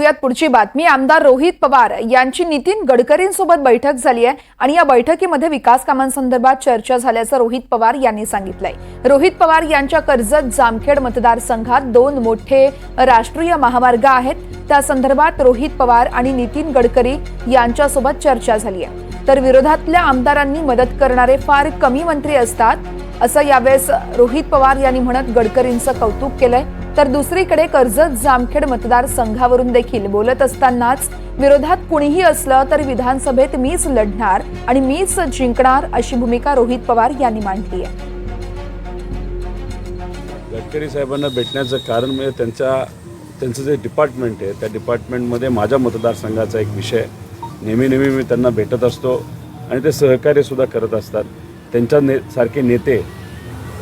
यात पुढची बातमी आमदार रोहित पवार यांची नितीन गडकरींसोबत बैठक झाली आहे आणि या बैठकीमध्ये विकास कामांसंदर्भात चर्चा झाल्याचं रोहित पवार यांनी सांगितलंय। रोहित पवार यांच्या कर्जत जामखेड मतदारसंघात 2 मोठे राष्ट्रीय महामार्ग आहेत, त्या संदर्भात रोहित पवार आणि नितीन गडकरी यांच्यासोबत चर्चा झाली आहे। तर विरोधातल्या आमदारांनी मदत करणारे फार कमी मंत्री असतात असं यावेळेस रोहित पवार यांनी म्हणत गडकरींचं कौतुक केलंय। तर दुसरीकडे कर्जत जामखेड मतदारसंघावरून देखील बोलत असतानाच विरोधात कुणीही असलं तरी विधानसभेत मीच लढणार आणि मीच जिंकणार अशी भूमिका रोहित पवार यांनी मांडली आहे। गडकरी साहेबांना भेटण्याचं कारण म्हणजे त्यांचं जे डिपार्टमेंट आहे त्या डिपार्टमेंटमध्ये माझ्या मतदारसंघाचा एक विषय नेहमी मी त्यांना भेटत असतो आणि ते सहकार्य सुद्धा करत असतात। त्यांच्या सारखे नेते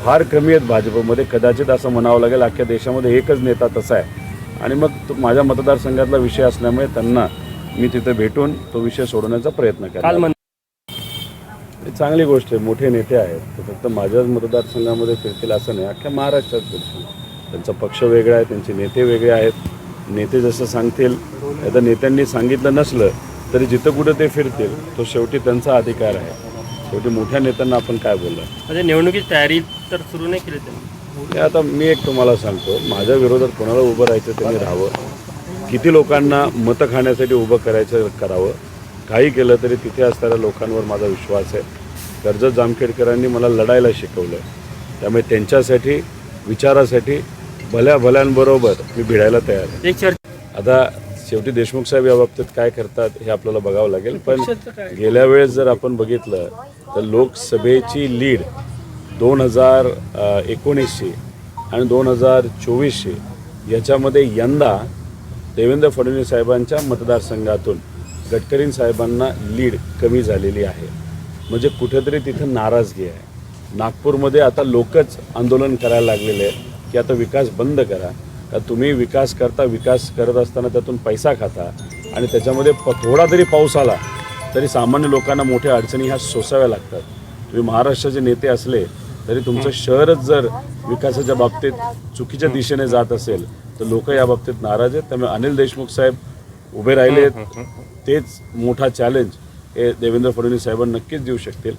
फार कमी आहेत भाजपमध्ये, कदाचित असं म्हणावं लागेल अख्ख्या देशामध्ये एकच नेता तसा आहे। आणि मग माझ्या मतदारसंघातला विषय असल्यामुळे त्यांना मी तिथे भेटून तो विषय सोडवण्याचा प्रयत्न केला। चांगली गोष्ट आहे, मोठे नेते आहेत, ते फक्त माझ्याच मतदारसंघामध्ये फिरतील असं नाही, अख्ख्या महाराष्ट्रात फिरतील। त्यांचा पक्ष वेगळा आहे, त्यांचे नेते वेगळे आहेत, नेते जसं सांगतील, आता नेत्यांनी सांगितलं नसलं तरी जिथं कुठं ते फिरतील तो शेवटी त्यांचा अधिकार आहे। शेवटी मोठ्या नेत्यांना आपण काय बोललो म्हणजे निवडणुकीची तयारी तर सुरू नाही केली त्यांनी। आता मी एक तुम्हाला सांगतो, माझ्या विरोधात कोणाला उभं राहायचं त्यांनी राहावं, किती लोकांना मतं खाण्यासाठी उभं करावं, काही केलं तरी तिथे असणाऱ्या लोकांवर माझा विश्वास आहे। कर्जत जामखेडकरांनी मला लढायला शिकवलं, त्यामुळे त्यांच्यासाठी विचारासाठी भल्यांबरोबर मी भिडायला तयार आहे। आता शेवटी देशमुख साहेब या बाबतीत काय करतात हे आपल्याला बघावं लागेल, पण गेल्या वेळेस जर आपण बघितलं तर लोकसभेची लीड 2019ची आणि 2024ची याच्यामध्ये यंदा देवेंद्र फडणवीस साहेबांच्या मतदारसंघातून गडकरी साहेबांना लीड कमी झालेली आहे। म्हणजे कुठेतरी तिथं नाराजगी आहे। नागपूरमध्ये आता लोकच आंदोलन करायला लागलेले आहेत की आता विकास बंद करा, का तुम्ही विकास करत असताना त्यातून पैसा खाता आणि त्याच्यामध्ये थोडा तरी पाऊस आला तरी सामान्य लोकांना मोठ्या अडचणी ह्या सोसाव्या लागतात। तुम्ही महाराष्ट्राचे नेते असले तरी तुमचं शहरच जर विकासाच्या बाबतीत चुकीच्या दिशेने जात असेल तर लोक या बाबतीत नाराज आहेत। त्यामुळे अनिल देशमुख साहेब उभे राहिले, तेच मोठा चॅलेंज हे देवेंद्र फडणवीस साहेबांना नक्कीच देऊ शकतील।